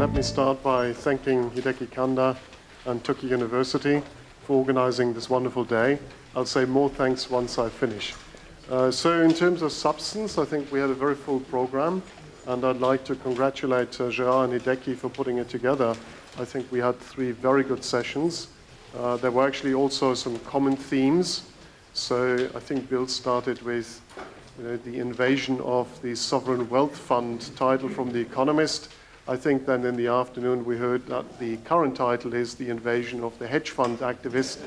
let me start by thanking Hideki Kanda and Tokyo University for organizing this wonderful day. I'll say more thanks once I finish. So in terms of substance, I think we had a very full program, and I'd like to congratulate Gerard and Hideki for putting it together. I think we had 3 very good sessions. There were actually also some common themes. So I think Bill started with the invasion of the sovereign wealth fund title from The Economist. I think then in the afternoon we heard that the current title is the invasion of the hedge fund activist.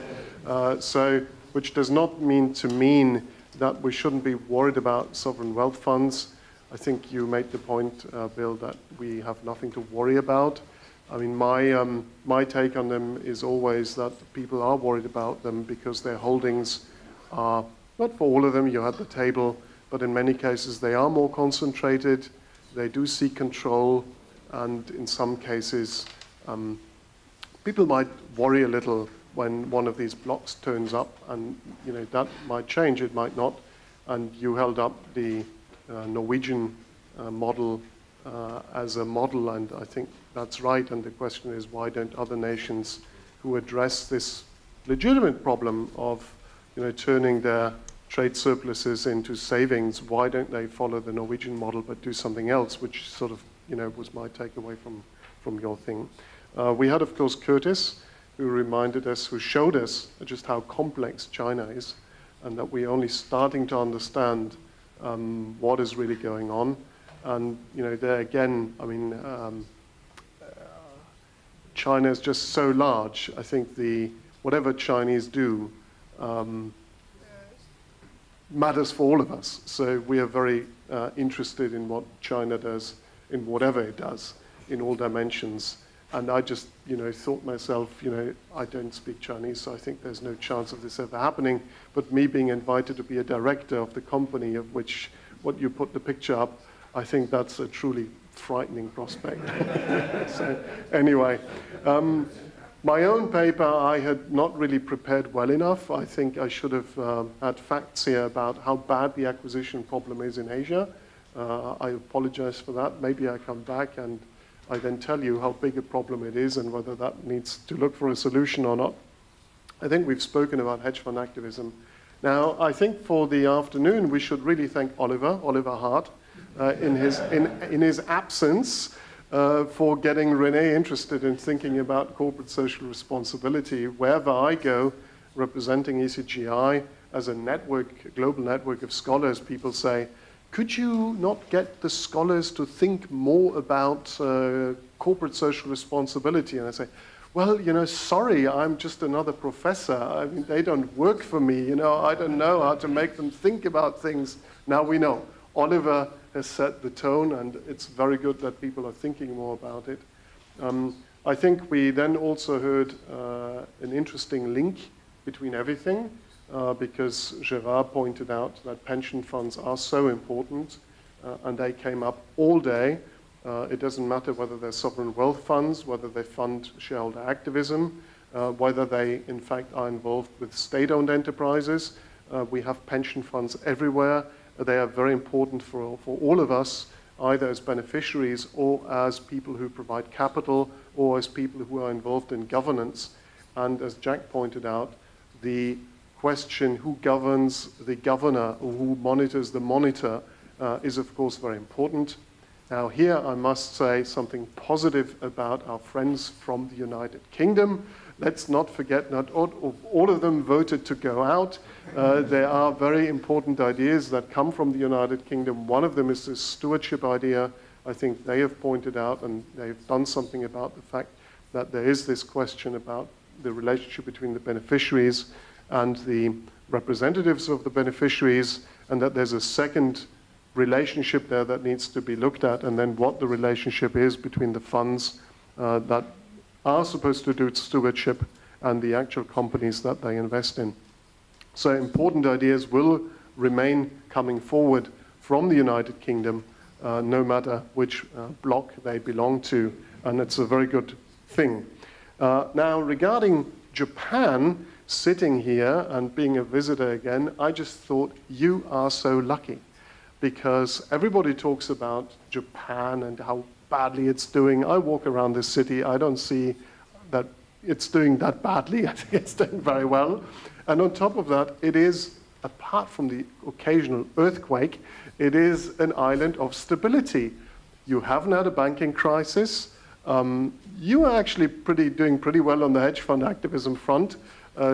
Which does not mean that we shouldn't be worried about sovereign wealth funds. I think you made the point, Bill, that we have nothing to worry about. I mean, my take on them is always that people are worried about them because their holdings are, not for all of them, you had the table, but in many cases they are more concentrated, they do seek control, and in some cases people might worry a little when one of these blocks turns up, and that might change, it might not. And you held up the Norwegian model as a model, and I think that's right. And the question is, why don't other nations who address this legitimate problem of turning their trade surpluses into savings, why don't they follow the Norwegian model but do something else, which sort of was my takeaway from your thing. We had, of course, Curtis, who showed us just how complex China is, and that we're only starting to understand what is really going on. And there again, I mean, China is just so large. I think whatever Chinese do matters for all of us. So we are very interested in what China does, in whatever it does, in all dimensions. And I just, thought myself, I don't speak Chinese, so I think there's no chance of this ever happening. But me being invited to be a director of the company of which what you put the picture up, I think that's a truly frightening prospect. So anyway, my own paper I had not really prepared well enough. I think I should have had facts here about how bad the acquisition problem is in Asia. I apologize for that. Maybe I come back and I then tell you how big a problem it is and whether that needs to look for a solution or not. I think we've spoken about hedge fund activism. Now, I think for the afternoon, we should really thank Oliver Hart, in his absence, for getting Renee interested in thinking about corporate social responsibility. Wherever I go, representing ECGI as a network, global network of scholars, people say, could you not get the scholars to think more about corporate social responsibility? And I say, well, sorry, I'm just another professor. I mean, they don't work for me. I don't know how to make them think about things. Now we know. Oliver has set the tone, and it's very good that people are thinking more about it. I think we then also heard an interesting link between everything. Because Gerard pointed out that pension funds are so important, and they came up all day. It doesn't matter whether they're sovereign wealth funds, whether they fund shareholder activism, whether they, in fact, are involved with state-owned enterprises. We have pension funds everywhere. They are very important for all of us, either as beneficiaries or as people who provide capital or as people who are involved in governance. And as Jack pointed out, the question who governs the governor or who monitors the monitor is of course very important. Now here I must say something positive about our friends from the United Kingdom. Let's not forget not all of them voted to go out. There are very important ideas that come from the United Kingdom. One of them is this stewardship idea. I think they have pointed out, and they've done something about the fact that there is this question about the relationship between the beneficiaries and the representatives of the beneficiaries, and that there's a second relationship there that needs to be looked at, and then what the relationship is between the funds that are supposed to do stewardship and the actual companies that they invest in. So important ideas will remain coming forward from the United Kingdom, no matter which bloc they belong to, and it's a very good thing. Now, regarding Japan, sitting here and being a visitor again, I just thought, you are so lucky. because everybody talks about Japan and how badly it's doing. I walk around this city, I don't see that it's doing that badly. I think it's doing very well. And on top of that, it is, apart from the occasional earthquake, it is an island of stability. You haven't had a banking crisis. You are actually doing pretty well on the hedge fund activism front.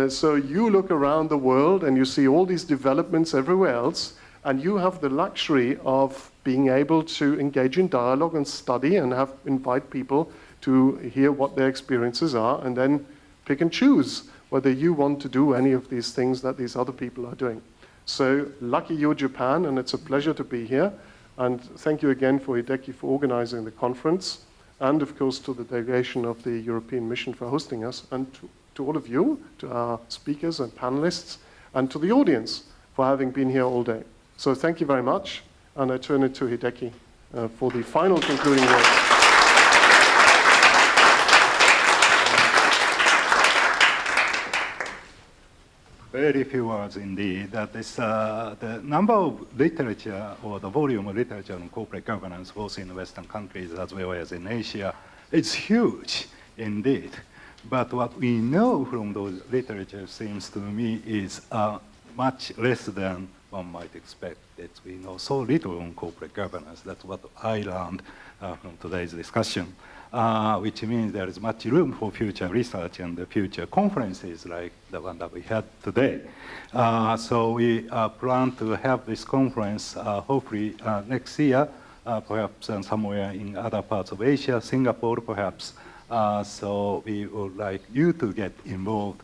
So you look around the world and you see all these developments everywhere else, and you have the luxury of being able to engage in dialogue and study and invite people to hear what their experiences are, and then pick and choose whether you want to do any of these things that these other people are doing. So lucky you're Japan, and it's a pleasure to be here. And thank you again for Hideki for organizing the conference, and of course to the delegation of the European Mission for hosting us, and to all of you, to our speakers and panelists, and to the audience for having been here all day. So thank you very much, and I turn it to Hideki for the final concluding words. Very few words indeed. That is the number of literature or the volume of literature on corporate governance, both in Western countries as well as in Asia, it's huge indeed. But what we know from those literature seems to me is much less than one might expect. We know so little on corporate governance. That's what I learned from today's discussion, which means there is much room for future research and the future conferences like the one that we had today. So we plan to have this conference hopefully next year, perhaps somewhere in other parts of Asia, Singapore perhaps. So we would like you to get involved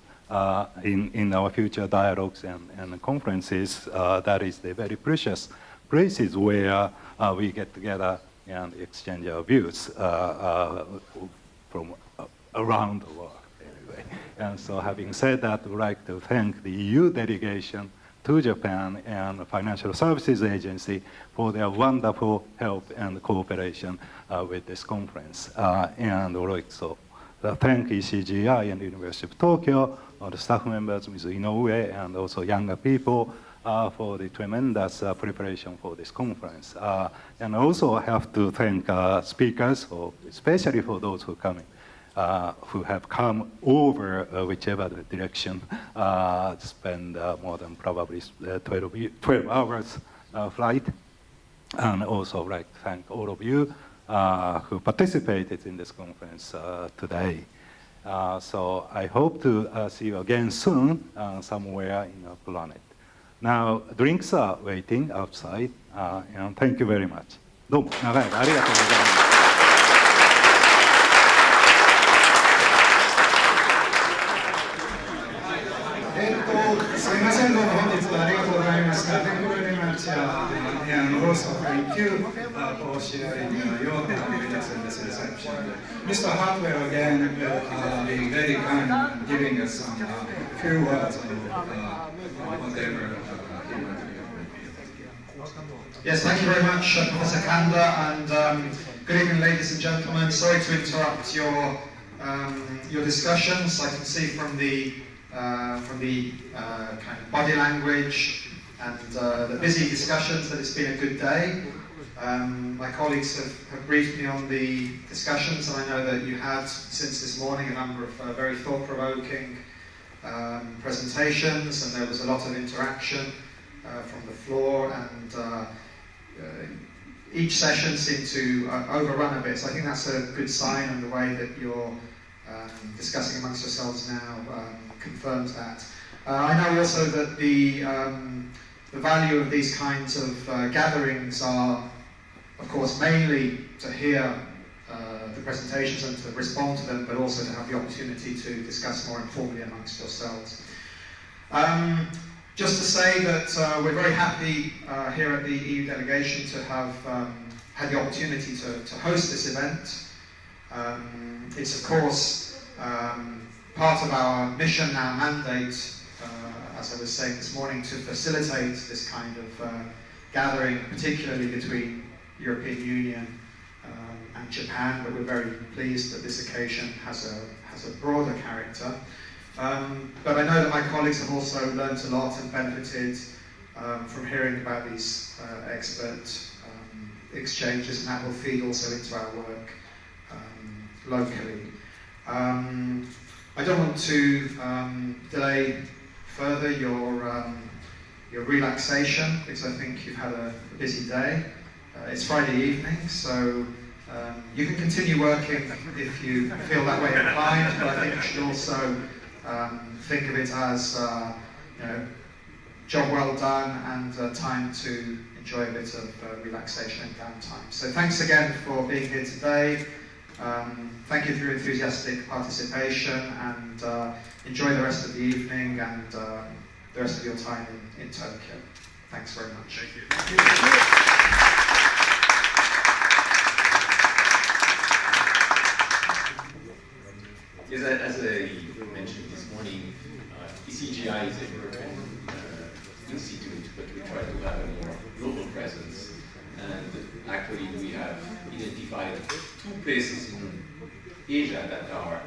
in our future dialogues and conferences. That is the very precious places where we get together and exchange our views from around the world, anyway. And so having said that, we'd like to thank the EU delegation to Japan and the Financial Services Agency for their wonderful help and cooperation with this conference. And also thank ECGI and the University of Tokyo, all the staff members, Ms. Inoue, and also younger people for the tremendous preparation for this conference. And also I have to thank speakers, especially for those who who have come over whichever direction, spend more than probably 12 hours flight. And also like to thank all of you who participated in this conference today. So I hope to see you again soon somewhere in our planet. Now, drinks are waiting outside, and thank you very much. どうも長い間ありがとうございます。すみません、どうも本日はありがとうございました。Thank you very much, and also thank you for sharing your experience in this reception. Mr. Hartwell again will be very kind in giving us some few words on whatever he might be. Yes, thank you very much, Professor Kanda, and good evening, ladies and gentlemen. Sorry to interrupt your discussions. I can see from the kind of body language and the busy discussions that it's been a good day. My colleagues have briefed me on the discussions, and I know that you had, since this morning, a number of very thought-provoking presentations, and there was a lot of interaction from the floor, and each session seemed to overrun a bit, so I think that's a good sign, and the way that you're discussing amongst yourselves now confirms that. I know also that the value of these kinds of gatherings are, of course, mainly to hear the presentations and to respond to them, but also to have the opportunity to discuss more informally amongst yourselves. Just to say that we're very happy here at the EU delegation to have had the opportunity to host this event. It's of course part of our mission, our mandate, as I was saying this morning, to facilitate this kind of gathering, particularly between European Union and Japan, but we're very pleased that this occasion has a broader character. But I know that my colleagues have also learned a lot and benefited from hearing about these expert exchanges, and that will feed also into our work locally. I don't want to delay further your relaxation, because I think you've had a busy day. It's Friday evening, so you can continue working if you feel that way inclined, but I think you should also think of it as job well done and time to enjoy a bit of relaxation and downtime. So thanks again for being here today. Thank you for your enthusiastic participation, and enjoy the rest of the evening and the rest of your time in Tokyo. Thanks very much. Thank you. Yes, as I mentioned this morning, ECGI is a European institute, but we try to have a more global presence. And actually, we have identified 2 places in Asia that are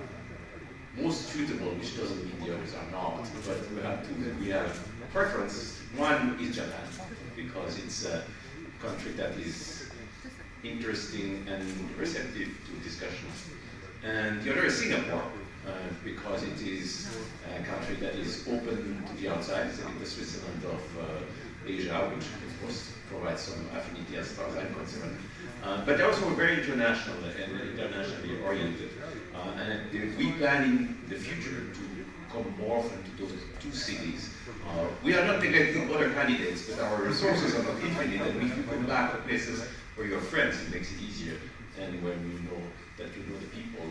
most suitable, which doesn't mean the others are not, but we have 2 that we have preference. One is Japan, because it's a country that is interesting and receptive to discussions. And the other is Singapore, because it is a country that is open to the outside. It's like the Switzerland of Asia, which of course provides some affinity as far as I'm concerned. But they're also very international and internationally oriented. And we plan in the future to come more into those 2 cities. We are not neglecting other candidates, but our resources are not infinite, and we can go back to places where you're friends. It makes it easier. And when you know that you know the people,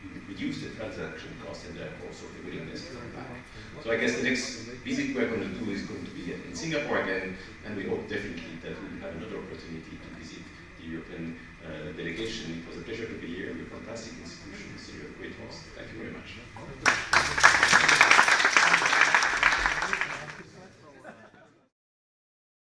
you reduce the transaction cost and therefore also the willingness to come back. So I guess the next visit we're going to do is going to be in Singapore again, and we hope definitely that we will have another opportunity to visit the European delegation. It was a pleasure to be here with fantastic institutions. You're a great host. Thank you very much.